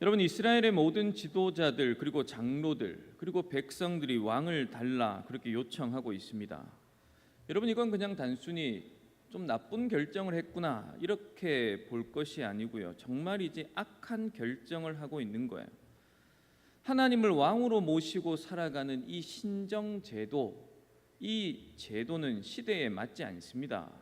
여러분, 이스라엘의 모든 지도자들 그리고 장로들 그리고 백성들이 왕을 달라 그렇게 요청하고 있습니다. 여러분, 이건 그냥 단순히 좀 나쁜 결정을 했구나 이렇게 볼 것이 아니고요, 정말이지 악한 결정을 하고 있는 거예요. 하나님을 왕으로 모시고 살아가는 이 신정제도, 이 제도는 시대에 맞지 않습니다.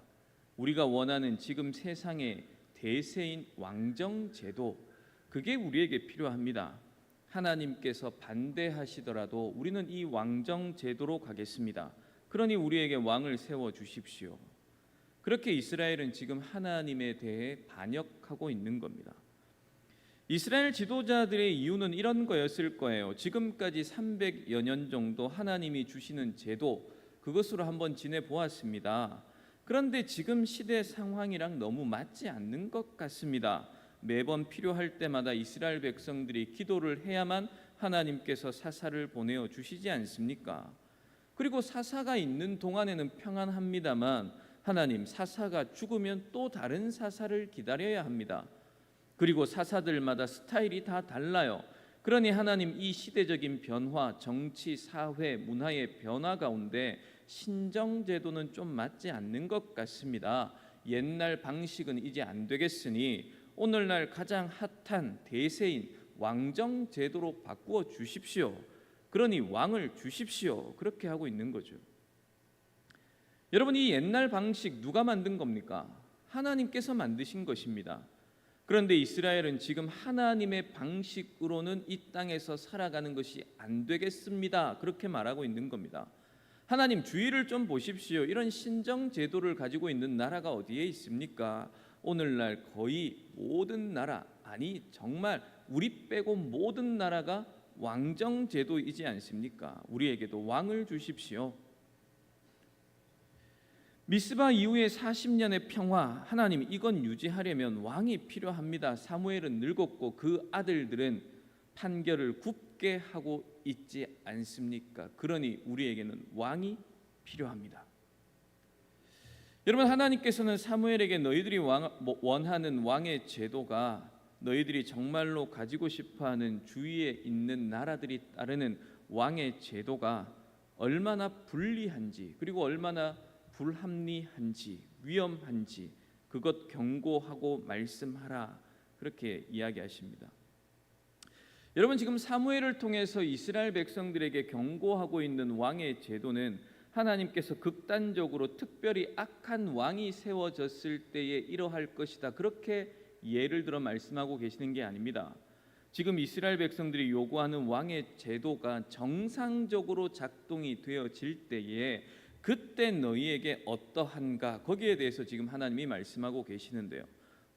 우리가 원하는 지금 세상의 대세인 왕정제도, 그게 우리에게 필요합니다. 하나님께서 반대하시더라도 우리는 이 왕정제도로 가겠습니다. 그러니 우리에게 왕을 세워주십시오. 그렇게 이스라엘은 지금 하나님에 대해 반역하고 있는 겁니다. 이스라엘 지도자들의 이유는 이런 거였을 거예요. 지금까지 300여 년 정도 하나님이 주시는 제도, 그것으로 한번 지내보았습니다. 그런데 지금 시대 상황이랑 너무 맞지 않는 것 같습니다. 매번 필요할 때마다 이스라엘 백성들이 기도를 해야만 하나님께서 사사를 보내어 주시지 않습니까? 그리고 사사가 있는 동안에는 평안합니다만 하나님, 사사가 죽으면 또 다른 사사를 기다려야 합니다. 그리고 사사들마다 스타일이 다 달라요. 그러니 하나님, 이 시대적인 변화, 정치, 사회, 문화의 변화 가운데 신정제도는 좀 맞지 않는 것 같습니다. 옛날 방식은 이제 안 되겠으니 오늘날 가장 핫한 대세인 왕정제도로 바꾸어 주십시오. 그러니 왕을 주십시오. 그렇게 하고 있는 거죠. 여러분, 이 옛날 방식 누가 만든 겁니까? 하나님께서 만드신 것입니다. 그런데 이스라엘은 지금 하나님의 방식으로는 이 땅에서 살아가는 것이 안 되겠습니다. 그렇게 말하고 있는 겁니다. 하나님, 주의를 좀 보십시오. 이런 신정 제도를 가지고 있는 나라가 어디에 있습니까? 오늘날 거의 모든 나라, 아니 정말 우리 빼고 모든 나라가 왕정 제도이지 않습니까? 우리에게도 왕을 주십시오. 미스바 이후의 40년의 평화, 하나님, 이건 유지하려면 왕이 필요합니다. 사무엘은 늙었고 그 아들들은 판결을 굽게 하고 있지 않습니까? 그러니 우리에게는 왕이 필요합니다. 여러분, 하나님께서는 사무엘에게 너희들이 원하는 왕의 제도가 너희들이 정말로 가지고 싶어하는 주위에 있는 나라들이 따르는 왕의 제도가 얼마나 불리한지, 그리고 얼마나 불합리한지, 위험한지 그것 경고하고 말씀하라, 그렇게 이야기하십니다. 여러분, 지금 사무엘을 통해서 이스라엘 백성들에게 경고하고 있는 왕의 제도는 하나님께서 극단적으로 특별히 악한 왕이 세워졌을 때에 이러할 것이다, 그렇게 예를 들어 말씀하고 계시는 게 아닙니다. 지금 이스라엘 백성들이 요구하는 왕의 제도가 정상적으로 작동이 되어질 때에 그때 너희에게 어떠한가, 거기에 대해서 지금 하나님이 말씀하고 계시는데요.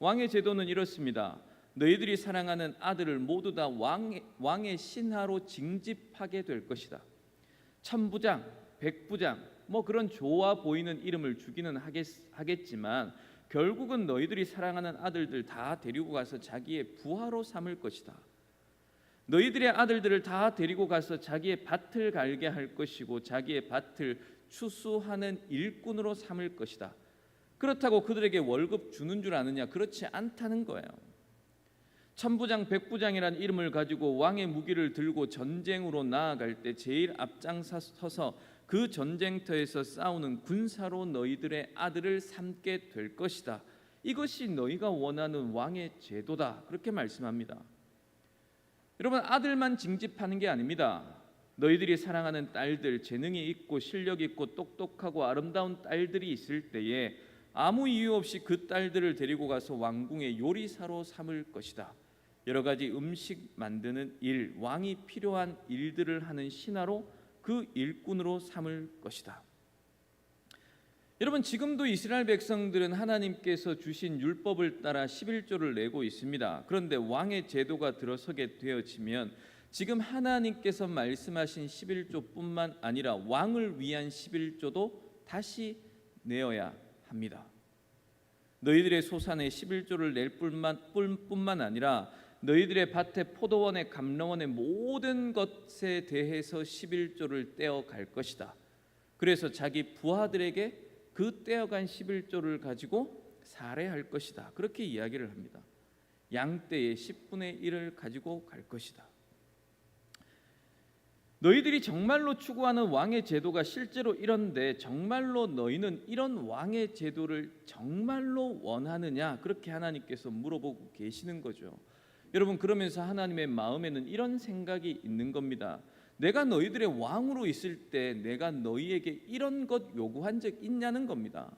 왕의 제도는 이렇습니다. 너희들이 사랑하는 아들을 모두 다 왕의 신하로 징집하게 될 것이다. 천부장, 백부장, 그런 좋아 보이는 이름을 주기는 하겠지만 결국은 너희들이 사랑하는 아들들 다 데리고 가서 자기의 부하로 삼을 것이다. 너희들의 아들들을 다 데리고 가서 자기의 밭을 갈게 할 것이고 자기의 밭을 추수하는 일꾼으로 삼을 것이다. 그렇다고 그들에게 월급 주는 줄 아느냐? 그렇지 않다는 거예요. 천부장, 백부장이라는 이름을 가지고 왕의 무기를 들고 전쟁으로 나아갈 때 제일 앞장서서 그 전쟁터에서 싸우는 군사로 너희들의 아들을 삼게 될 것이다. 이것이 너희가 원하는 왕의 제도다, 그렇게 말씀합니다. 여러분, 아들만 징집하는 게 아닙니다. 너희들이 사랑하는 딸들, 재능이 있고 실력 있고 똑똑하고 아름다운 딸들이 있을 때에 아무 이유 없이 그 딸들을 데리고 가서 왕궁의 요리사로 삼을 것이다. 여러 가지 음식 만드는 일, 왕이 필요한 일들을 하는 신하로 그 일꾼으로 삼을 것이다. 여러분, 지금도 이스라엘 백성들은 하나님께서 주신 율법을 따라 11조를 내고 있습니다. 그런데 왕의 제도가 들어서게 되어지면 지금 하나님께서 말씀하신 11조뿐만 아니라 왕을 위한 11조도 다시 내어야 합니다. 너희들의 소산에 11조를 낼 뿐만 아니라 너희들의 밭에 포도원에 감람원의 모든 것에 대해서 11조를 떼어갈 것이다. 그래서 자기 부하들에게 그 떼어간 11조를 가지고 살해할 것이다, 그렇게 이야기를 합니다. 양떼의 10분의 1을 가지고 갈 것이다. 너희들이 정말로 추구하는 왕의 제도가 실제로 이런데 정말로 너희는 이런 왕의 제도를 정말로 원하느냐? 그렇게 하나님께서 물어보고 계시는 거죠. 여러분, 그러면서 하나님의 마음에는 이런 생각이 있는 겁니다. 내가 너희들의 왕으로 있을 때 내가 너희에게 이런 것 요구한 적 있냐는 겁니다.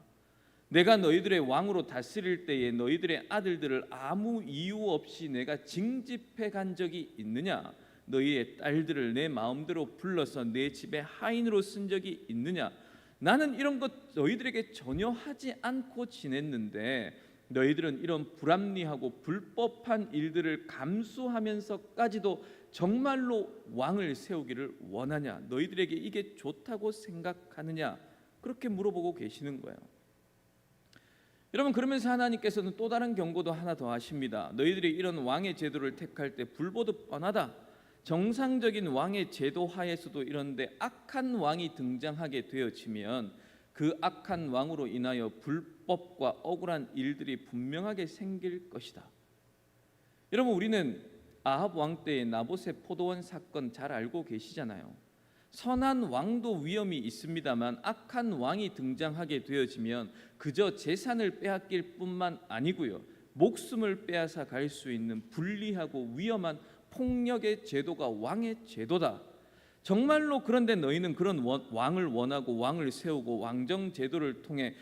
내가 너희들의 왕으로 다스릴 때에 너희들의 아들들을 아무 이유 없이 내가 징집해 간 적이 있느냐? 너희의 딸들을 내 마음대로 불러서 내 집에 하인으로 쓴 적이 있느냐? 나는 이런 것 너희들에게 전혀 하지 않고 지냈는데 너희들은 이런 불합리하고 불법한 일들을 감수하면서까지도 정말로 왕을 세우기를 원하냐? 너희들에게 이게 좋다고 생각하느냐? 그렇게 물어보고 계시는 거예요. 여러분, 그러면서 하나님께서는 또 다른 경고도 하나 더 하십니다. 너희들이 이런 왕의 제도를 택할 때 불보듯 뻔하다. 정상적인 왕의 제도 하에서도 이런데 악한 왕이 등장하게 되어지면 그 악한 왕으로 인하여 불법과 억울한 일들이 분명하게 생길 것이다. 여러분, 우리는 아합 왕 때의 나봇의 포도원 사건 잘 알고 계시잖아요. 선한 왕도 위험이 있습니다만 악한 왕이 등장하게 되어지면 그저 재산을 빼앗길 뿐만 아니고요, 목숨을 빼앗아 갈 수 있는 불리하고 위험한 폭력의 제도가 왕의 제도다. 정말로 그런데 너희는 그런 왕을 원하고 왕을 세우고 왕정 제도를 통해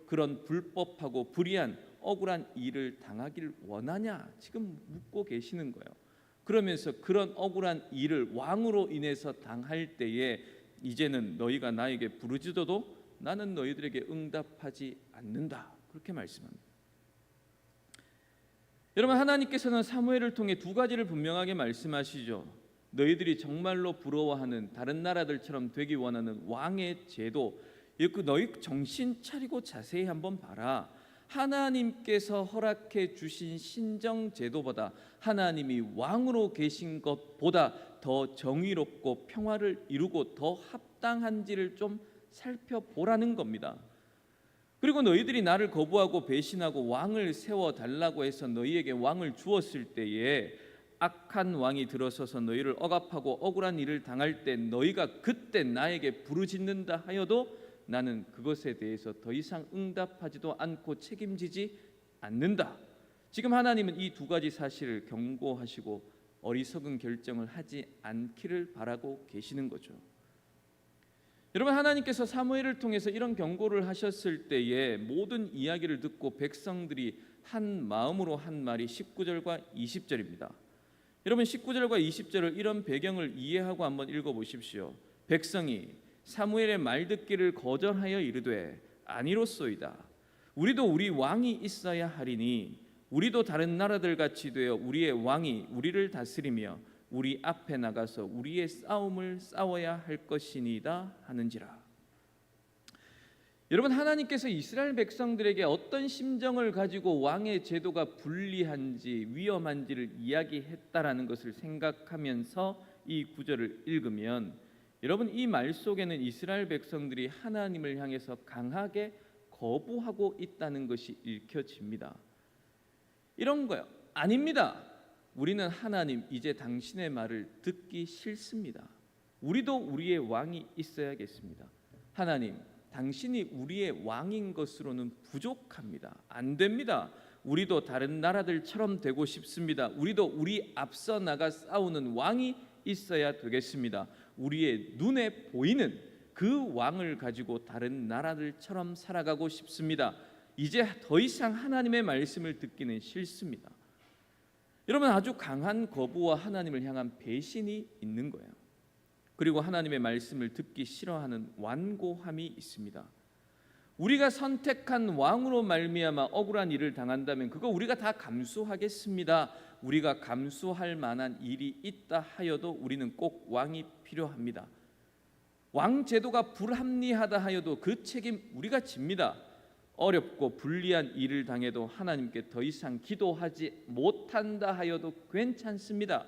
그런 불법하고 불의한 억울한 일을 당하길 원하냐? 지금 묻고 계시는 거예요. 그러면서 그런 억울한 일을 왕으로 인해서 당할 때에 이제는 너희가 나에게 부르짖어도 나는 너희들에게 응답하지 않는다. 그렇게 말씀합니다. 여러분, 하나님께서는 사무엘을 통해 두 가지를 분명하게 말씀하시죠. 너희들이 정말로 부러워하는 다른 나라들처럼 되기 원하는 왕의 제도, 너희 정신 차리고 자세히 한번 봐라. 하나님께서 허락해 주신 신정 제도보다 하나님이 왕으로 계신 것보다 더 정의롭고 평화를 이루고 더 합당한지를 좀 살펴보라는 겁니다. 그리고 너희들이 나를 거부하고 배신하고 왕을 세워달라고 해서 너희에게 왕을 주었을 때에 악한 왕이 들어서서 너희를 억압하고 억울한 일을 당할 때 너희가 그때 나에게 부르짖는다 하여도 나는 그것에 대해서 더 이상 응답하지도 않고 책임지지 않는다. 지금 하나님은 이 두 가지 사실을 경고하시고 어리석은 결정을 하지 않기를 바라고 계시는 거죠. 여러분, 하나님께서 사무엘을 통해서 이런 경고를 하셨을 때에 모든 이야기를 듣고 백성들이 한 마음으로 한 말이 19절과 20절입니다. 여러분, 19절과 20절을 이런 배경을 이해하고 한번 읽어보십시오. 백성이 사무엘의 말 듣기를 거절하여 이르되 아니로소이다. 우리도 우리 왕이 있어야 하리니 우리도 다른 나라들 같이 되어 우리의 왕이 우리를 다스리며 우리 앞에 나가서 우리의 싸움을 싸워야 할 것이니이다 하는지라. 여러분, 하나님께서 이스라엘 백성들에게 어떤 심정을 가지고 왕의 제도가 불리한지 위험한지를 이야기했다라는 것을 생각하면서 이 구절을 읽으면 여러분, 이 말 속에는 이스라엘 백성들이 하나님을 향해서 강하게 거부하고 있다는 것이 읽혀집니다. 이런 거요. 아닙니다. 우리는 하나님, 이제 당신의 말을 듣기 싫습니다. 우리도 우리의 왕이 있어야겠습니다. 하나님, 당신이 우리의 왕인 것으로는 부족합니다. 안 됩니다. 우리도 다른 나라들처럼 되고 싶습니다. 우리도 우리 앞서 나가 싸우는 왕이 있어야 되겠습니다. 우리의 눈에 보이는 그 왕을 가지고 다른 나라들처럼 살아가고 싶습니다. 이제 더 이상 하나님의 말씀을 듣기는 싫습니다. 여러분, 아주 강한 거부와 하나님을 향한 배신이 있는 거예요. 그리고 하나님의 말씀을 듣기 싫어하는 완고함이 있습니다. 우리가 선택한 왕으로 말미암아 억울한 일을 당한다면 그거 우리가 다 감수하겠습니다. 우리가 감수할 만한 일이 있다 하여도 우리는 꼭 왕이 필요합니다. 왕 제도가 불합리하다 하여도 그 책임 우리가 집니다. 어렵고 불리한 일을 당해도 하나님께 더 이상 기도하지 못한다 하여도 괜찮습니다.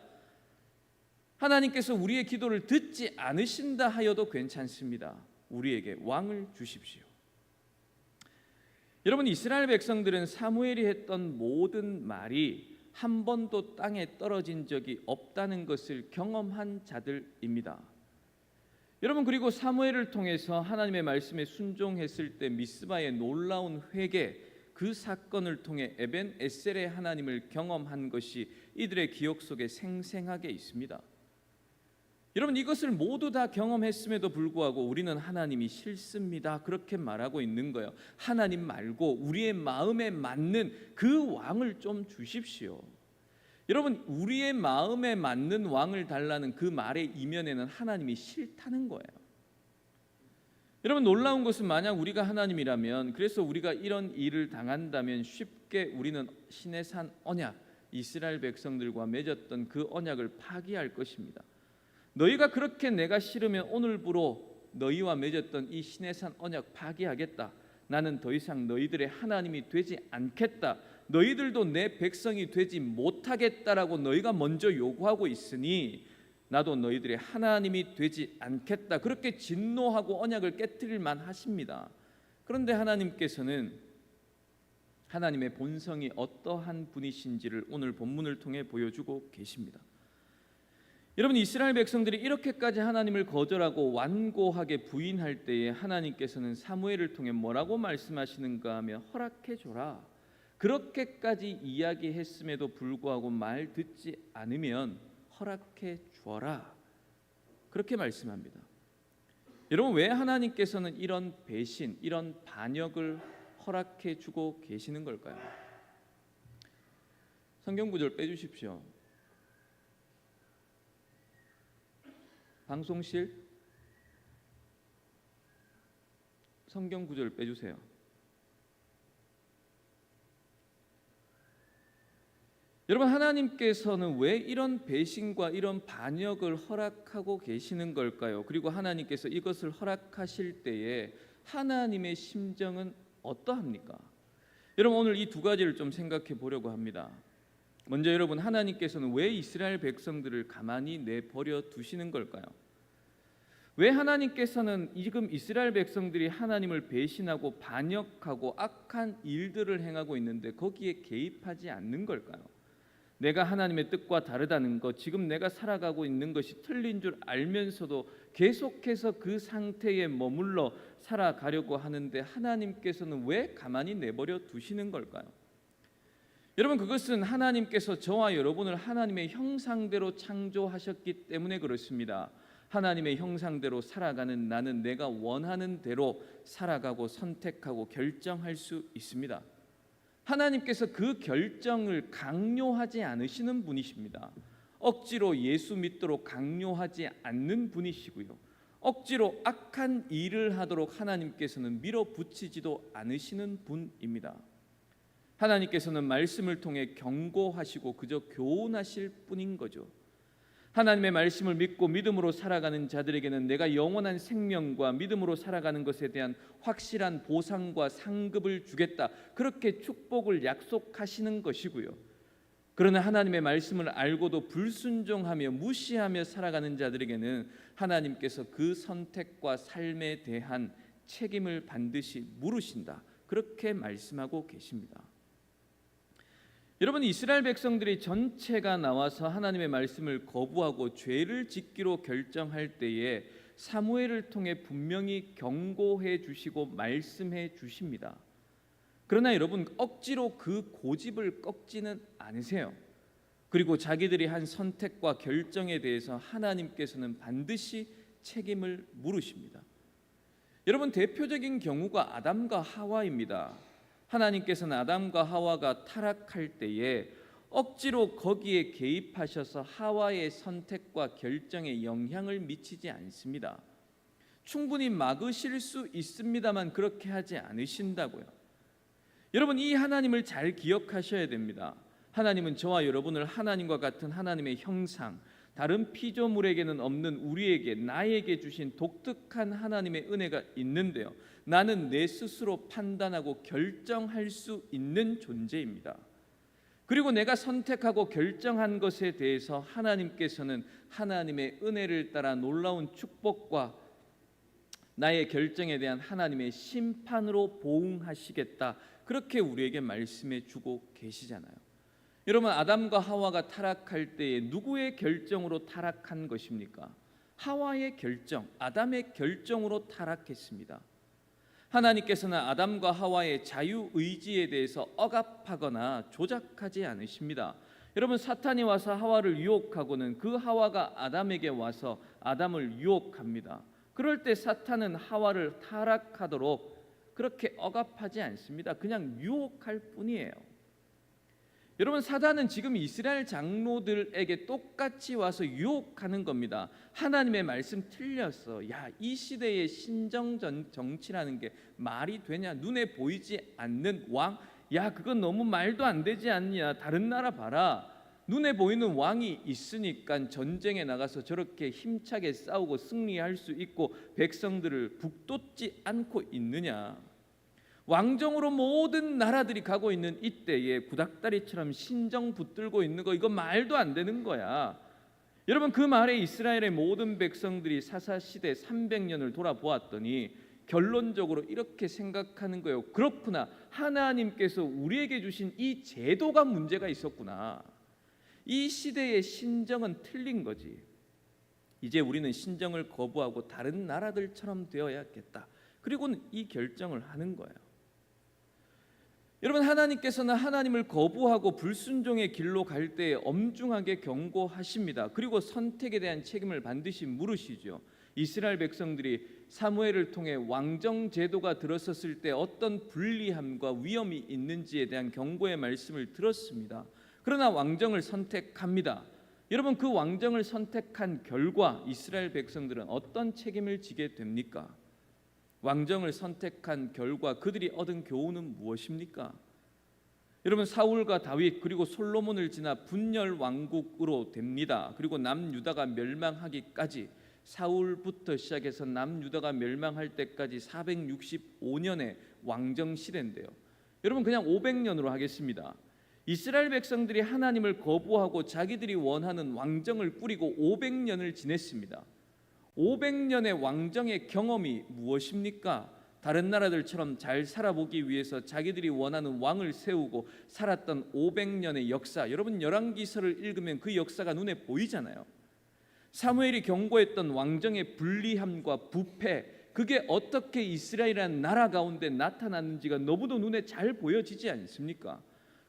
하나님께서 우리의 기도를 듣지 않으신다 하여도 괜찮습니다. 우리에게 왕을 주십시오. 여러분, 이스라엘 백성들은 사무엘이 했던 모든 말이 한 번도 땅에 떨어진 적이 없다는 것을 경험한 자들입니다. 여러분, 그리고 사무엘을 통해서 하나님의 말씀에 순종했을 때 미스바의 놀라운 회개, 그 사건을 통해 에벤 에셀의 하나님을 경험한 것이 이들의 기억 속에 생생하게 있습니다. 여러분, 이것을 모두 다 경험했음에도 불구하고 우리는 하나님이 싫습니다, 그렇게 말하고 있는 거예요. 하나님 말고 우리의 마음에 맞는 그 왕을 좀 주십시오. 여러분, 우리의 마음에 맞는 왕을 달라는 그 말의 이면에는 하나님이 싫다는 거예요. 여러분, 놀라운 것은 만약 우리가 하나님이라면, 그래서 우리가 이런 일을 당한다면 쉽게 우리는 시내산 언약, 이스라엘 백성들과 맺었던 그 언약을 파기할 것입니다. 너희가 그렇게 내가 싫으면 오늘부로 너희와 맺었던 이 시내산 언약 파기하겠다. 나는 더 이상 너희들의 하나님이 되지 않겠다. 너희들도 내 백성이 되지 못하겠다라고 너희가 먼저 요구하고 있으니 나도 너희들의 하나님이 되지 않겠다. 그렇게 진노하고 언약을 깨뜨릴 만하십니다. 그런데 하나님께서는 하나님의 본성이 어떠한 분이신지를 오늘 본문을 통해 보여주고 계십니다. 여러분, 이스라엘 백성들이 이렇게까지 하나님을 거절하고 완고하게 부인할 때에 하나님께서는 사무엘을 통해 뭐라고 말씀하시는가 하면 허락해 줘라. 그렇게까지 이야기했음에도 불구하고 말 듣지 않으면 허락해 주어라, 그렇게 말씀합니다. 여러분, 왜 하나님께서는 이런 배신, 이런 반역을 허락해 주고 계시는 걸까요? 성경 구절 빼주십시오. 방송실 성경 구절 빼주세요. 여러분, 하나님께서는 왜 이런 배신과 이런 반역을 허락하고 계시는 걸까요? 그리고 하나님께서 이것을 허락하실 때에 하나님의 심정은 어떠합니까? 여러분, 오늘 이 두 가지를 좀 생각해 보려고 합니다. 먼저 여러분, 하나님께서는 왜 이스라엘 백성들을 가만히 내버려 두시는 걸까요? 왜 하나님께서는 지금 이스라엘 백성들이 하나님을 배신하고 반역하고 악한 일들을 행하고 있는데 거기에 개입하지 않는 걸까요? 내가 하나님의 뜻과 다르다는 것, 지금 내가 살아가고 있는 것이 틀린 줄 알면서도 계속해서 그 상태에 머물러 살아가려고 하는데 하나님께서는 왜 가만히 내버려 두시는 걸까요? 여러분, 그것은 하나님께서 저와 여러분을 하나님의 형상대로 창조하셨기 때문에 그렇습니다. 하나님의 형상대로 살아가는 나는 내가 원하는 대로 살아가고 선택하고 결정할 수 있습니다. 하나님께서 그 결정을 강요하지 않으시는 분이십니다. 억지로 예수 믿도록 강요하지 않는 분이시고요, 억지로 악한 일을 하도록 하나님께서는 밀어붙이지도 않으시는 분입니다. 하나님께서는 말씀을 통해 경고하시고 그저 교훈하실 뿐인 거죠. 하나님의 말씀을 믿고 믿음으로 살아가는 자들에게는 내가 영원한 생명과 믿음으로 살아가는 것에 대한 확실한 보상과 상급을 주겠다, 그렇게 축복을 약속하시는 것이고요. 그러나 하나님의 말씀을 알고도 불순종하며 무시하며 살아가는 자들에게는 하나님께서 그 선택과 삶에 대한 책임을 반드시 물으신다, 그렇게 말씀하고 계십니다. 여러분, 이스라엘 백성들이 전체가 나와서 하나님의 말씀을 거부하고 죄를 짓기로 결정할 때에 사무엘을 통해 분명히 경고해 주시고 말씀해 주십니다. 그러나 여러분, 억지로 그 고집을 꺾지는 않으세요. 그리고 자기들이 한 선택과 결정에 대해서 하나님께서는 반드시 책임을 물으십니다. 여러분, 대표적인 경우가 아담과 하와입니다. 하나님께서는 아담과 하와가 타락할 때에 억지로 거기에 개입하셔서 하와의 선택과 결정에 영향을 미치지 않습니다. 충분히 막으실 수 있습니다만 그렇게 하지 않으신다고요. 여러분, 이 하나님을 잘 기억하셔야 됩니다. 하나님은 저와 여러분을 하나님과 같은 하나님의 형상, 다른 피조물에게는 없는 우리에게, 나에게 주신 독특한 하나님의 은혜가 있는데요, 나는 내 스스로 판단하고 결정할 수 있는 존재입니다. 그리고 내가 선택하고 결정한 것에 대해서 하나님께서는 하나님의 은혜를 따라 놀라운 축복과 나의 결정에 대한 하나님의 심판으로 보응하시겠다, 그렇게 우리에게 말씀해 주고 계시잖아요. 여러분, 아담과 하와가 타락할 때에 누구의 결정으로 타락한 것입니까? 하와의 결정, 아담의 결정으로 타락했습니다. 하나님께서는 아담과 하와의 자유의지에 대해서 억압하거나 조작하지 않으십니다. 여러분, 사탄이 와서 하와를 유혹하고는 그 하와가 아담에게 와서 아담을 유혹합니다. 그럴 때 사탄은 하와를 타락하도록 그렇게 억압하지 않습니다. 그냥 유혹할 뿐이에요. 여러분, 사단은 지금 이스라엘 장로들에게 똑같이 와서 유혹하는 겁니다. 하나님의 말씀 틀렸어. 야, 이 시대의 신정 정치라는 게 말이 되냐? 눈에 보이지 않는 왕? 야, 그건 너무 말도 안 되지 않냐? 다른 나라 봐라. 눈에 보이는 왕이 있으니까 전쟁에 나가서 저렇게 힘차게 싸우고 승리할 수 있고 백성들을 북돋지 않고 있느냐? 왕정으로 모든 나라들이 가고 있는 이때에 구닥다리처럼 신정 붙들고 있는 거, 이거 말도 안 되는 거야. 여러분, 그 말에 이스라엘의 모든 백성들이 사사시대 300년을 돌아보았더니 결론적으로 이렇게 생각하는 거예요. 그렇구나, 하나님께서 우리에게 주신 이 제도가 문제가 있었구나. 이 시대의 신정은 틀린 거지. 이제 우리는 신정을 거부하고 다른 나라들처럼 되어야겠다. 그리고는 이 결정을 하는 거예요. 여러분, 하나님께서는 하나님을 거부하고 불순종의 길로 갈 때 엄중하게 경고하십니다. 그리고 선택에 대한 책임을 반드시 물으시죠. 이스라엘 백성들이 사무엘을 통해 왕정 제도가 들어섰을 때 어떤 불리함과 위험이 있는지에 대한 경고의 말씀을 들었습니다. 그러나 왕정을 선택합니다. 여러분, 그 왕정을 선택한 결과 이스라엘 백성들은 어떤 책임을 지게 됩니까? 왕정을 선택한 결과 그들이 얻은 교훈은 무엇입니까? 여러분, 사울과 다윗 그리고 솔로몬을 지나 분열 왕국으로 됩니다. 그리고 남유다가 멸망하기까지, 사울부터 시작해서 남유다가 멸망할 때까지 465년의 왕정 시대인데요. 여러분, 그냥 500년으로 하겠습니다. 이스라엘 백성들이 하나님을 거부하고 자기들이 원하는 왕정을 꾸리고 500년을 지냈습니다. 500년의 왕정의 경험이 무엇입니까? 다른 나라들처럼 잘 살아보기 위해서 자기들이 원하는 왕을 세우고 살았던 500년의 역사. 여러분, 열왕기서를 읽으면 그 역사가 눈에 보이잖아요. 사무엘이 경고했던 왕정의 불리함과 부패, 그게 어떻게 이스라엘이라는 나라 가운데 나타났는지가 너무도 눈에 잘 보여지지 않습니까?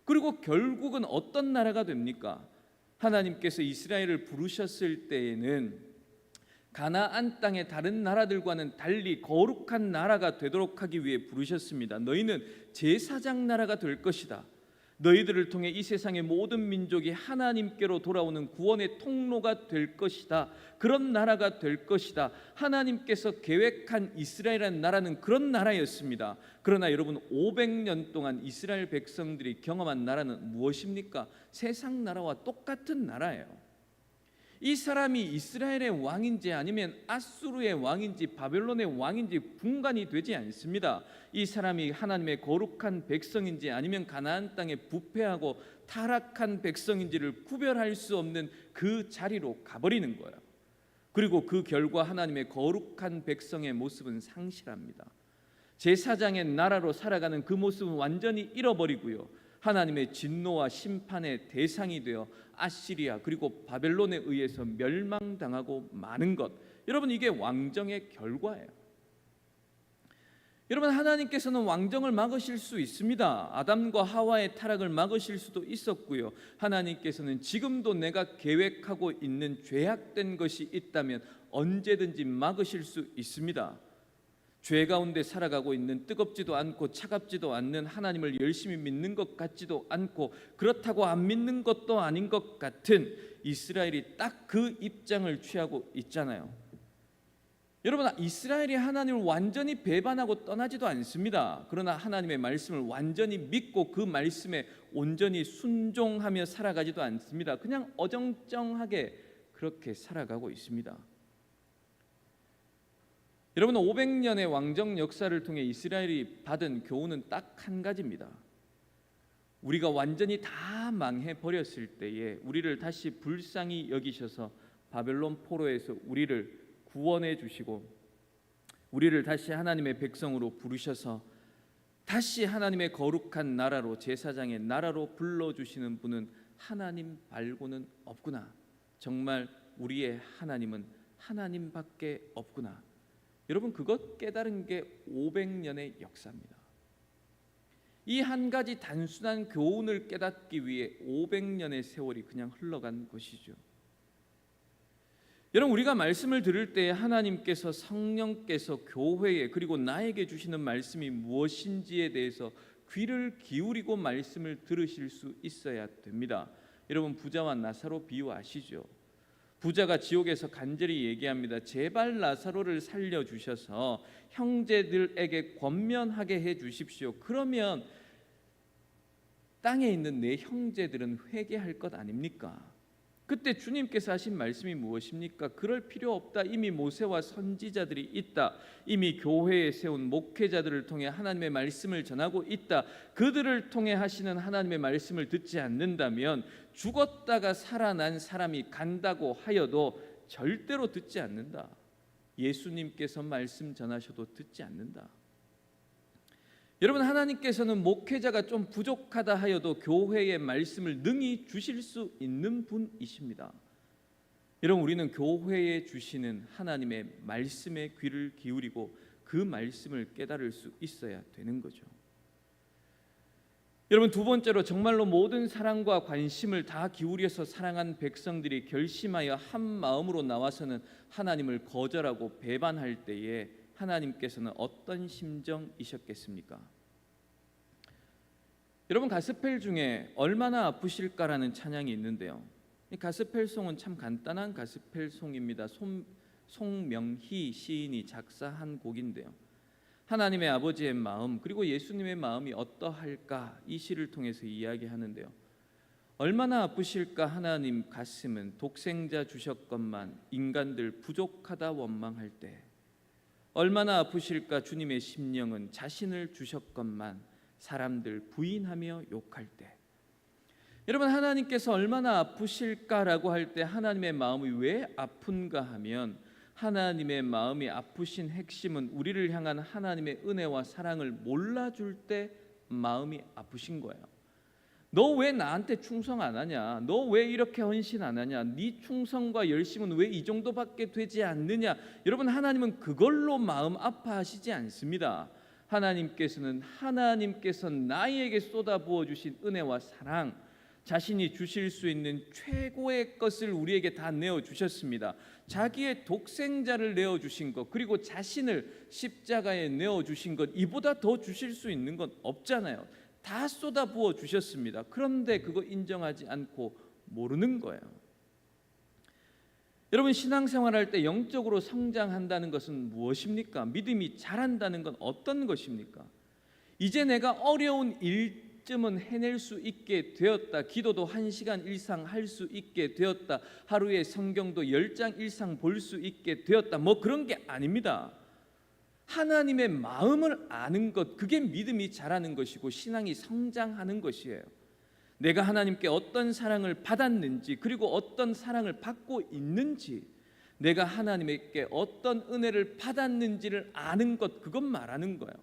그리고 결국은 어떤 나라가 됩니까? 하나님께서 이스라엘을 부르셨을 때에는 가나안 땅의 다른 나라들과는 달리 거룩한 나라가 되도록 하기 위해 부르셨습니다. 너희는 제사장 나라가 될 것이다. 너희들을 통해 이 세상의 모든 민족이 하나님께로 돌아오는 구원의 통로가 될 것이다. 그런 나라가 될 것이다. 하나님께서 계획한 이스라엘이라는 나라는 그런 나라였습니다. 그러나 여러분, 500년 동안 이스라엘 백성들이 경험한 나라는 무엇입니까? 세상 나라와 똑같은 나라예요. 이 사람이 이스라엘의 왕인지 아니면 아수르의 왕인지 바벨론의 왕인지 분간이 되지 않습니다. 이 사람이 하나님의 거룩한 백성인지 아니면 가나안 땅에 부패하고 타락한 백성인지를 구별할 수 없는 그 자리로 가버리는 거예요. 그리고 그 결과 하나님의 거룩한 백성의 모습은 상실합니다. 제사장의 나라로 살아가는 그 모습은 완전히 잃어버리고요, 하나님의 진노와 심판의 대상이 되어 아시리아 그리고 바벨론에 의해서 멸망당하고 마는 것. 여러분, 이게 왕정의 결과예요. 여러분, 하나님께서는 왕정을 막으실 수 있습니다. 아담과 하와의 타락을 막으실 수도 있었고요, 하나님께서는 지금도 내가 계획하고 있는 죄악된 것이 있다면 언제든지 막으실 수 있습니다. 죄 가운데 살아가고 있는, 뜨겁지도 않고 차갑지도 않는 하나님을 열심히 믿는 것 같지도 않고 그렇다고 안 믿는 것도 아닌 것 같은 이스라엘이 딱 그 입장을 취하고 있잖아요. 여러분, 이스라엘이 하나님을 완전히 배반하고 떠나지도 않습니다. 그러나 하나님의 말씀을 완전히 믿고 그 말씀에 온전히 순종하며 살아가지도 않습니다. 그냥 어정쩡하게 그렇게 살아가고 있습니다. 여러분, 500년의 왕정 역사를 통해 이스라엘이 받은 교훈은 딱 한 가지입니다. 우리가 완전히 다 망해버렸을 때에 우리를 다시 불쌍히 여기셔서 바벨론 포로에서 우리를 구원해 주시고 우리를 다시 하나님의 백성으로 부르셔서 다시 하나님의 거룩한 나라로, 제사장의 나라로 불러주시는 분은 하나님 말고는 없구나. 정말 우리의 하나님은 하나님밖에 없구나. 여러분, 그것 깨달은 게 500년의 역사입니다. 이 한 가지 단순한 교훈을 깨닫기 위해 500년의 세월이 그냥 흘러간 것이죠. 여러분, 우리가 말씀을 들을 때 하나님께서, 성령께서 교회에 그리고 나에게 주시는 말씀이 무엇인지에 대해서 귀를 기울이고 말씀을 들으실 수 있어야 됩니다. 여러분, 부자와 나사로 비유 아시죠? 부자가 지옥에서 간절히 얘기합니다. 제발 나사로를 살려주셔서 형제들에게 권면하게 해주십시오. 그러면 땅에 있는 내 형제들은 회개할 것 아닙니까? 그때 주님께서 하신 말씀이 무엇입니까? 그럴 필요 없다. 이미 모세와 선지자들이 있다. 이미 교회에 세운 목회자들을 통해 하나님의 말씀을 전하고 있다. 그들을 통해 하시는 하나님의 말씀을 듣지 않는다면 죽었다가 살아난 사람이 간다고 하여도 절대로 듣지 않는다. 예수님께서 말씀 전하셔도 듣지 않는다. 여러분, 하나님께서는 목회자가 좀 부족하다 하여도 교회의 말씀을 능히 주실 수 있는 분이십니다. 여러분, 우리는 교회에 주시는 하나님의 말씀에 귀를 기울이고 그 말씀을 깨달을 수 있어야 되는 거죠. 여러분, 두 번째로 정말로 모든 사랑과 관심을 다 기울여서 사랑한 백성들이 결심하여 한 마음으로 나와서는 하나님을 거절하고 배반할 때에 하나님께서는 어떤 심정이셨겠습니까? 여러분, 가스펠 중에 얼마나 아프실까라는 찬양이 있는데요. 이 가스펠송은 참 간단한 가스펠송입니다. 송명희 시인이 작사한 곡인데요. 하나님의 아버지의 마음 그리고 예수님의 마음이 어떠할까, 이 시를 통해서 이야기하는데요. 얼마나 아프실까 하나님 가슴은, 독생자 주셨건만 인간들 부족하다 원망할 때. 얼마나 아프실까 주님의 심령은, 자신을 주셨건만 사람들 부인하며 욕할 때. 여러분, 하나님께서 얼마나 아프실까라고 할 때 하나님의 마음이 왜 아픈가 하면, 하나님의 마음이 아프신 핵심은 우리를 향한 하나님의 은혜와 사랑을 몰라줄 때 마음이 아프신 거예요. 너 왜 나한테 충성 안 하냐? 너 왜 이렇게 헌신 안 하냐? 네 충성과 열심은 왜 이 정도밖에 되지 않느냐? 여러분, 하나님은 그걸로 마음 아파하시지 않습니다. 하나님께서 나에게 쏟아부어 주신 은혜와 사랑, 자신이 주실 수 있는 최고의 것을 우리에게 다 내어 주셨습니다. 자기의 독생자를 내어 주신 것, 그리고 자신을 십자가에 내어 주신 것, 이보다 더 주실 수 있는 건 없잖아요. 다 쏟아부어 주셨습니다. 그런데 그거 인정하지 않고 모르는 거예요. 여러분, 신앙생활할 때 영적으로 성장한다는 것은 무엇입니까? 믿음이 자란다는 건 어떤 것입니까? 이제 내가 어려운 일쯤은 해낼 수 있게 되었다. 기도도 1시간 일상 할 수 있게 되었다. 하루에 성경도 10장 일상 볼 수 있게 되었다. 뭐 그런 게 아닙니다. 하나님의 마음을 아는 것, 그게 믿음이 자라는 것이고 신앙이 성장하는 것이에요. 내가 하나님께 어떤 사랑을 받았는지, 그리고 어떤 사랑을 받고 있는지, 내가 하나님께 어떤 은혜를 받았는지를 아는 것, 그것 말하는 거예요.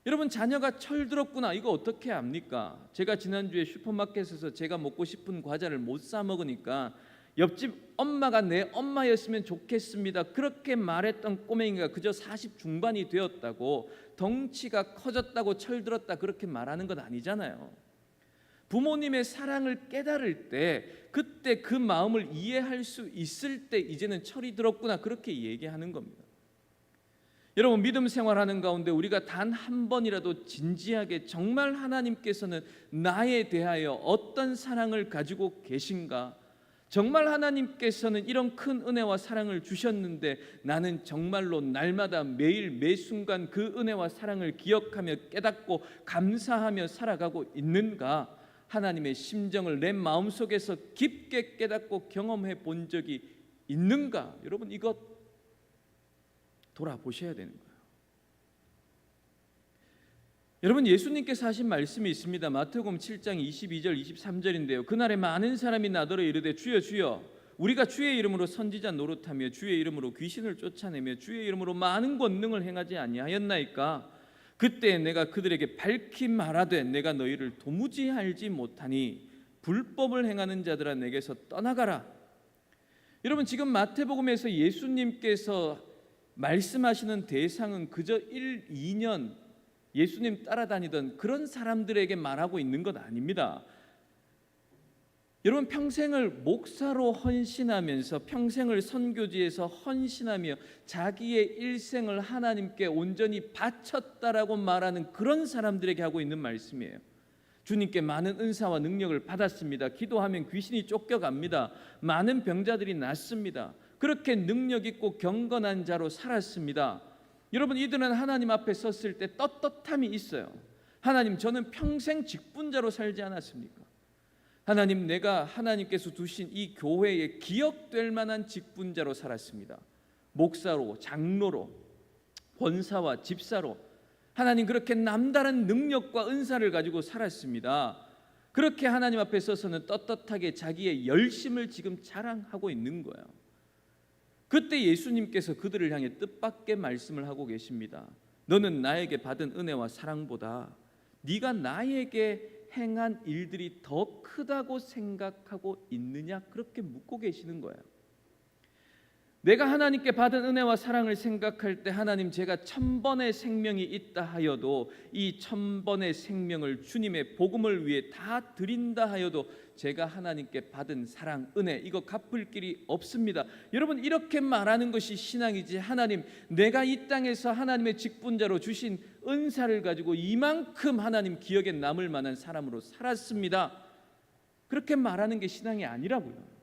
여러분, 자녀가 철들었구나, 이거 어떻게 압니까? 제가 지난주에 슈퍼마켓에서 제가 먹고 싶은 과자를 못 사 먹으니까 옆집 엄마가 내 엄마였으면 좋겠습니다, 그렇게 말했던 꼬맹이가 그저 40 중반이 되었다고, 덩치가 커졌다고 철들었다, 그렇게 말하는 건 아니잖아요. 부모님의 사랑을 깨달을 때, 그때 그 마음을 이해할 수 있을 때 이제는 철이 들었구나, 그렇게 얘기하는 겁니다. 여러분, 믿음 생활하는 가운데 우리가 단 한 번이라도 진지하게 정말 하나님께서는 나에 대하여 어떤 사랑을 가지고 계신가, 정말 하나님께서는 이런 큰 은혜와 사랑을 주셨는데 나는 정말로 날마다 매일 매순간 그 은혜와 사랑을 기억하며 깨닫고 감사하며 살아가고 있는가, 하나님의 심정을 내 마음속에서 깊게 깨닫고 경험해 본 적이 있는가, 여러분, 이것 돌아보셔야 되는 거예요. 여러분, 예수님께서 하신 말씀이 있습니다. 마태복음 7장 22절 23절인데요. 그날에 많은 사람이 나더러 이르되 주여 주여 우리가 주의 이름으로 선지자 노릇하며 주의 이름으로 귀신을 쫓아내며 주의 이름으로 많은 권능을 행하지 아니하였나이까? 그때 내가 그들에게 밝히 말하되 내가 너희를 도무지 알지 못하니 불법을 행하는 자들아 내게서 떠나가라. 여러분, 지금 마태복음에서 예수님께서 말씀하시는 대상은 그저 1, 2년 예수님 따라다니던 그런 사람들에게 말하고 있는 것 아닙니다. 여러분, 평생을 목사로 헌신하면서 평생을 선교지에서 헌신하며 자기의 일생을 하나님께 온전히 바쳤다라고 말하는 그런 사람들에게 하고 있는 말씀이에요. 주님께 많은 은사와 능력을 받았습니다. 기도하면 귀신이 쫓겨갑니다. 많은 병자들이 낫습니다. 그렇게 능력 있고 경건한 자로 살았습니다. 여러분, 이들은 하나님 앞에 섰을 때 떳떳함이 있어요. 하나님, 저는 평생 직분자로 살지 않았습니까? 하나님, 내가 하나님께서 두신 이 교회에 기억될 만한 직분자로 살았습니다. 목사로, 장로로, 권사와 집사로 하나님, 그렇게 남다른 능력과 은사를 가지고 살았습니다. 그렇게 하나님 앞에 서서는 떳떳하게 자기의 열심을 지금 자랑하고 있는 거예요. 그때 예수님께서 그들을 향해 뜻밖의 말씀을 하고 계십니다. 너는 나에게 받은 은혜와 사랑보다 네가 나에게 행한 일들이 더 크다고 생각하고 있느냐? 그렇게 묻고 계시는 거예요. 내가 하나님께 받은 은혜와 사랑을 생각할 때 하나님, 제가 1000번의 생명이 있다 하여도 이 1000번의 생명을 주님의 복음을 위해 다 드린다 하여도 제가 하나님께 받은 사랑, 은혜, 이거 갚을 길이 없습니다. 여러분, 이렇게 말하는 것이 신앙이지, 하나님, 내가 이 땅에서 하나님의 직분자로 주신 은사를 가지고 이만큼 하나님 기억에 남을 만한 사람으로 살았습니다, 그렇게 말하는 게 신앙이 아니라고요.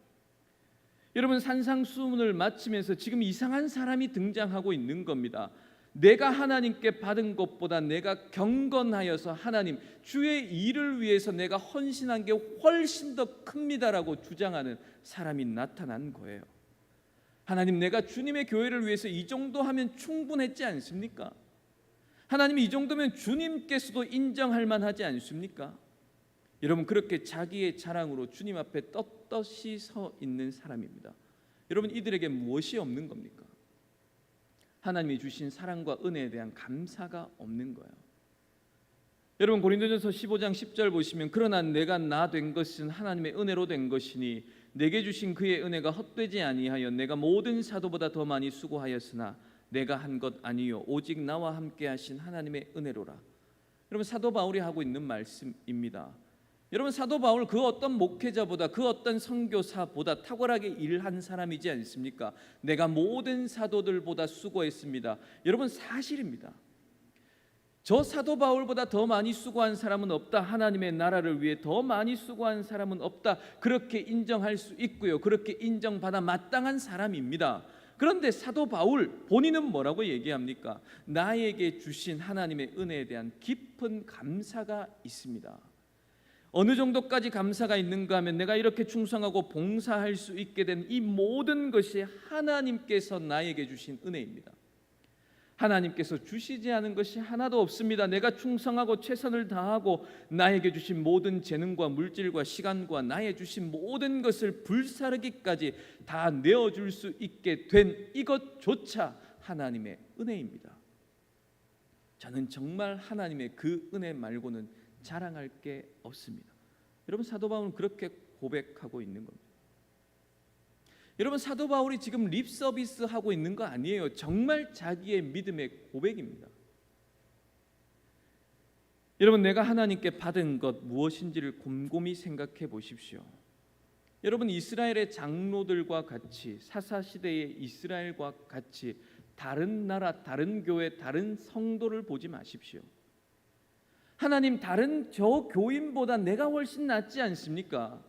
여러분, 산상수훈을 마치면서 지금 이상한 사람이 등장하고 있는 겁니다. 내가 하나님께 받은 것보다 내가 경건하여서 하나님, 주의 일을 위해서 내가 헌신한 게 훨씬 더 큽니다라고 주장하는 사람이 나타난 거예요. 하나님, 내가 주님의 교회를 위해서 이 정도 하면 충분했지 않습니까? 하나님, 이 정도면 주님께서도 인정할 만하지 않습니까? 여러분, 그렇게 자기의 자랑으로 주님 앞에 떳떳이 서 있는 사람입니다. 여러분, 이들에게 무엇이 없는 겁니까? 하나님이 주신 사랑과 은혜에 대한 감사가 없는 거예요. 여러분, 고린도전서 15장 10절 보시면, 그러나 내가 나 된 것은 하나님의 은혜로 된 것이니 내게 주신 그의 은혜가 헛되지 아니하여 내가 모든 사도보다 더 많이 수고하였으나 내가 한 것 아니요 오직 나와 함께 하신 하나님의 은혜로라. 여러분, 사도 바울이 하고 있는 말씀입니다. 여러분, 사도 바울 그 어떤 목회자보다, 그 어떤 선교사보다 탁월하게 일한 사람이지 않습니까? 내가 모든 사도들보다 수고했습니다. 여러분, 사실입니다. 저 사도 바울보다 더 많이 수고한 사람은 없다. 하나님의 나라를 위해 더 많이 수고한 사람은 없다. 그렇게 인정할 수 있고요, 그렇게 인정받아 마땅한 사람입니다. 그런데 사도 바울 본인은 뭐라고 얘기합니까? 나에게 주신 하나님의 은혜에 대한 깊은 감사가 있습니다. 어느 정도까지 감사가 있는가 하면, 내가 이렇게 충성하고 봉사할 수 있게 된 이 모든 것이 하나님께서 나에게 주신 은혜입니다. 하나님께서 주시지 않은 것이 하나도 없습니다. 내가 충성하고 최선을 다하고 나에게 주신 모든 재능과 물질과 시간과 나의 주신 모든 것을 불사르기까지 다 내어줄 수 있게 된 이것조차 하나님의 은혜입니다. 저는 정말 하나님의 그 은혜 말고는 자랑할 게 없습니다. 여러분, 사도 바울은 그렇게 고백하고 있는 겁니다. 여러분, 사도 바울이 지금 립 서비스 하고 있는 거 아니에요. 정말 자기의 믿음의 고백입니다. 여러분, 내가 하나님께 받은 것 무엇인지를 곰곰이 생각해 보십시오. 여러분, 이스라엘의 장로들과 같이, 사사시대의 이스라엘과 같이 다른 나라, 다른 교회, 다른 성도를 보지 마십시오. 하나님, 다른 저 교인보다 내가 훨씬 낫지 않습니까?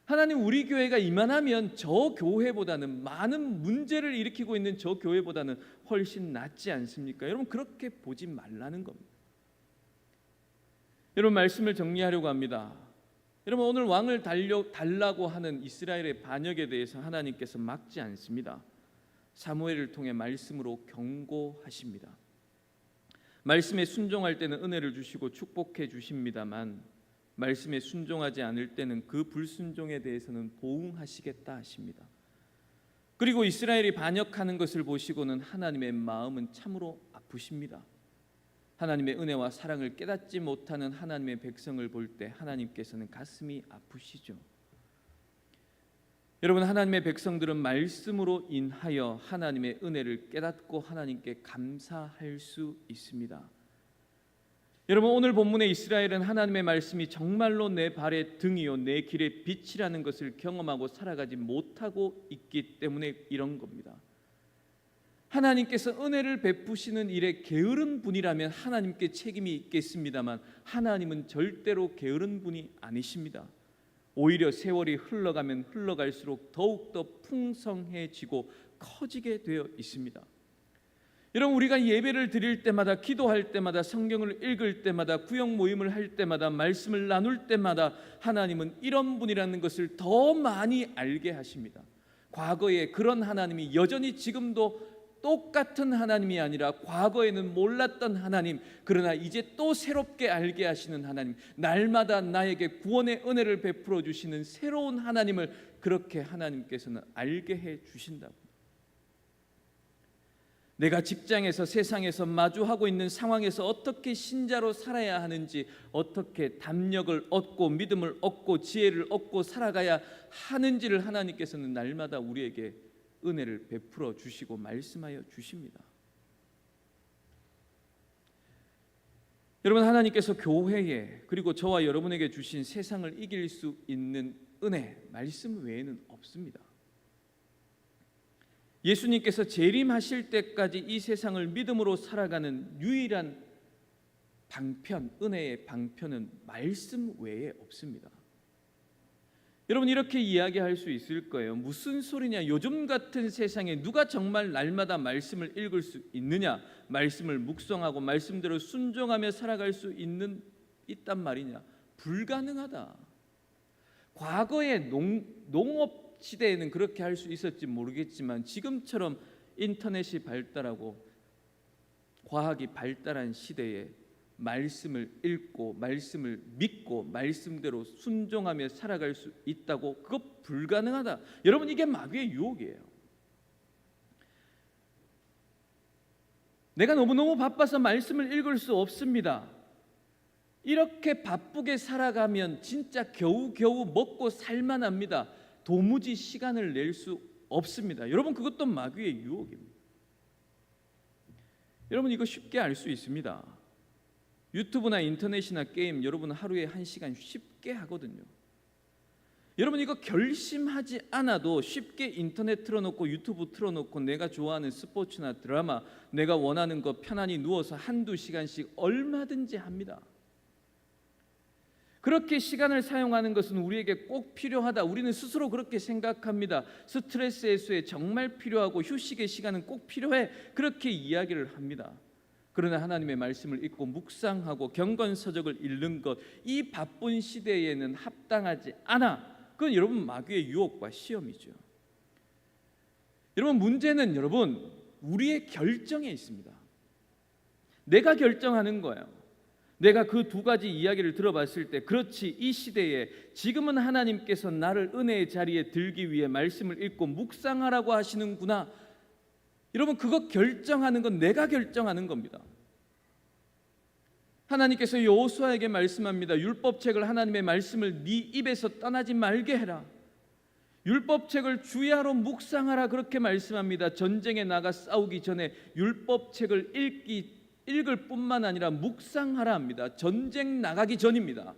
하나님, 우리 교회가 이만하면 저 교회보다는, 많은 문제를 일으키고 있는 저 교회보다는 훨씬 낫지 않습니까? 여러분, 그렇게 보지 말라는 겁니다. 여러분, 말씀을 정리하려고 합니다. 여러분, 오늘 왕을 달라고 하는 이스라엘의 반역에 대해서 하나님께서 막지 않습니다. 사무엘을 통해 말씀으로 경고하십니다. 말씀에 순종할 때는 은혜를 주시고 축복해 주십니다만, 말씀에 순종하지 않을 때는 그 불순종에 대해서는 보응하시겠다 하십니다. 그리고 이스라엘이 반역하는 것을 보시고는 하나님의 마음은 참으로 아프십니다. 하나님의 은혜와 사랑을 깨닫지 못하는 하나님의 백성을 볼 때 하나님께서는 가슴이 아프시죠. 여러분, 하나님의 백성들은 말씀으로 인하여 하나님의 은혜를 깨닫고 하나님께 감사할 수 있습니다. 여러분, 오늘 본문의 이스라엘은 하나님의 말씀이 정말로 내 발의 등이요 내 길의 빛이라는 것을 경험하고 살아가지 못하고 있기 때문에 이런 겁니다. 하나님께서 은혜를 베푸시는 일에 게으른 분이라면 하나님께 책임이 있겠습니다만 하나님은 절대로 게으른 분이 아니십니다. 오히려 세월이 흘러가면 흘러갈수록 더욱더 풍성해지고 커지게 되어 있습니다. 여러분, 우리가 예배를 드릴 때마다, 기도할 때마다, 성경을 읽을 때마다, 구역 모임을 할 때마다, 말씀을 나눌 때마다 하나님은 이런 분이라는 것을 더 많이 알게 하십니다. 과거에 그런 하나님이 여전히 지금도 똑같은 하나님이 아니라 과거에는 몰랐던 하나님, 그러나 이제 또 새롭게 알게 하시는 하나님, 날마다 나에게 구원의 은혜를 베풀어 주시는 새로운 하나님을 그렇게 하나님께서는 알게 해 주신다고. 내가 직장에서, 세상에서 마주하고 있는 상황에서 어떻게 신자로 살아야 하는지, 어떻게 담력을 얻고 믿음을 얻고 지혜를 얻고 살아가야 하는지를 하나님께서는 날마다 우리에게 은혜를 베풀어 주시고 말씀하여 주십니다. 여러분, 하나님께서 교회에 그리고 저와 여러분에게 주신 세상을 이길 수 있는 은혜, 말씀 외에는 없습니다. 예수님께서 재림하실 때까지 이 세상을 믿음으로 살아가는 유일한 방편, 은혜의 방편은 말씀 외에 없습니다. 여러분, 이렇게 이야기할 수 있을 거예요. 무슨 소리냐? 요즘 같은 세상에 누가 정말 날마다 말씀을 읽을 수 있느냐? 말씀을 묵상하고 말씀대로 순종하며 살아갈 수 있단 말이냐? 불가능하다. 과거의 농업 시대에는 그렇게 할 수 있었지 모르겠지만 지금처럼 인터넷이 발달하고 과학이 발달한 시대에 말씀을 읽고 말씀을 믿고 말씀대로 순종하며 살아갈 수 있다고? 그거 불가능하다. 여러분, 이게 마귀의 유혹이에요. 내가 너무너무 바빠서 말씀을 읽을 수 없습니다. 이렇게 바쁘게 살아가면 진짜 겨우겨우 먹고 살만합니다. 도무지 시간을 낼 수 없습니다. 여러분, 그것도 마귀의 유혹입니다. 여러분, 이거 쉽게 알 수 있습니다. 유튜브나 인터넷이나 게임, 여러분 하루에 1시간 쉽게 하거든요. 여러분, 이거 결심하지 않아도 쉽게 인터넷 틀어놓고 유튜브 틀어놓고 내가 좋아하는 스포츠나 드라마, 내가 원하는 거 편안히 누워서 1-2시간씩 얼마든지 합니다. 그렇게 시간을 사용하는 것은 우리에게 꼭 필요하다. 우리는 스스로 그렇게 생각합니다. 스트레스 해소에 정말 필요하고 휴식의 시간은 꼭 필요해. 그렇게 이야기를 합니다. 그러나 하나님의 말씀을 읽고 묵상하고 경건서적을 읽는 것, 이 바쁜 시대에는 합당하지 않아. 그건 여러분 마귀의 유혹과 시험이죠. 여러분, 문제는 여러분 우리의 결정에 있습니다. 내가 결정하는 거예요. 내가 그 두 가지 이야기를 들어봤을 때, 그렇지, 이 시대에 지금은 하나님께서 나를 은혜의 자리에 들기 위해 말씀을 읽고 묵상하라고 하시는구나. 여러분, 그거 결정하는 건 내가 결정하는 겁니다. 하나님께서 여호수아에게 말씀합니다. 율법책을, 하나님의 말씀을 네 입에서 떠나지 말게 해라. 율법책을 주야로 묵상하라, 그렇게 말씀합니다. 전쟁에 나가 싸우기 전에 율법책을 읽을 뿐만 아니라 묵상하라 합니다. 전쟁 나가기 전입니다.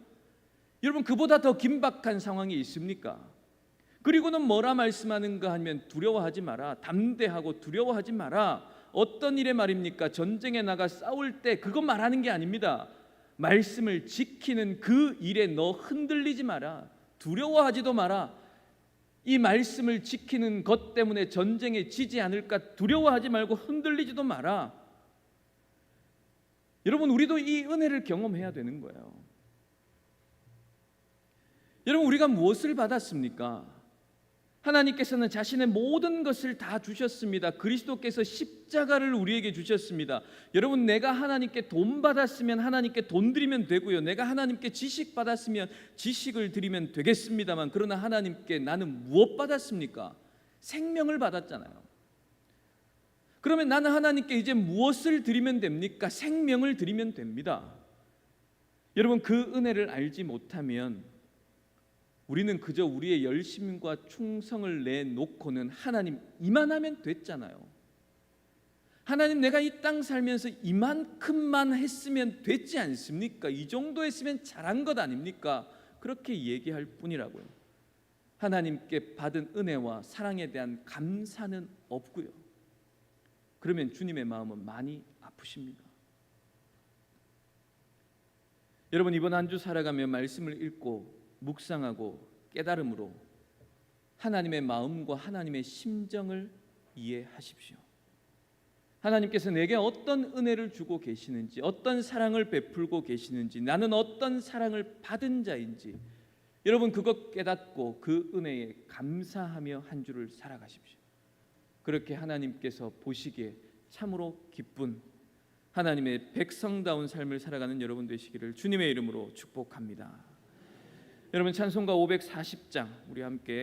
여러분, 그보다 더 긴박한 상황이 있습니까? 그리고는 뭐라 말씀하는가 하면 두려워하지 마라. 담대하고 두려워하지 마라. 어떤 일에 말입니까? 전쟁에 나가 싸울 때 그거 말하는 게 아닙니다. 말씀을 지키는 그 일에 너 흔들리지 마라. 두려워하지도 마라. 이 말씀을 지키는 것 때문에 전쟁에 지지 않을까 두려워하지 말고 흔들리지도 마라. 여러분, 우리도 이 은혜를 경험해야 되는 거예요. 여러분, 우리가 무엇을 받았습니까? 하나님께서는 자신의 모든 것을 다 주셨습니다. 그리스도께서 십자가를 우리에게 주셨습니다. 여러분, 내가 하나님께 돈 받았으면 하나님께 돈 드리면 되고요. 내가 하나님께 지식 받았으면 지식을 드리면 되겠습니다만, 그러나 하나님께 나는 무엇 받았습니까? 생명을 받았잖아요. 그러면 나는 하나님께 이제 무엇을 드리면 됩니까? 생명을 드리면 됩니다. 여러분, 그 은혜를 알지 못하면 우리는 그저 우리의 열심과 충성을 내놓고는 하나님 이만하면 됐잖아요. 하나님, 내가 이 땅 살면서 이만큼만 했으면 됐지 않습니까? 이 정도 했으면 잘한 것 아닙니까? 그렇게 얘기할 뿐이라고요. 하나님께 받은 은혜와 사랑에 대한 감사는 없고요. 그러면 주님의 마음은 많이 아프십니다. 여러분, 이번 한 주 살아가며 말씀을 읽고 묵상하고 깨달음으로 하나님의 마음과 하나님의 심정을 이해하십시오. 하나님께서 내게 어떤 은혜를 주고 계시는지, 어떤 사랑을 베풀고 계시는지, 나는 어떤 사랑을 받은 자인지, 여러분 그것 깨닫고 그 은혜에 감사하며 한 주를 살아가십시오. 그렇게 하나님께서 보시기에 참으로 기쁜 하나님의 백성다운 삶을 살아가는 여러분 되시기를 주님의 이름으로 축복합니다. 여러분, 찬송가 540장 우리 함께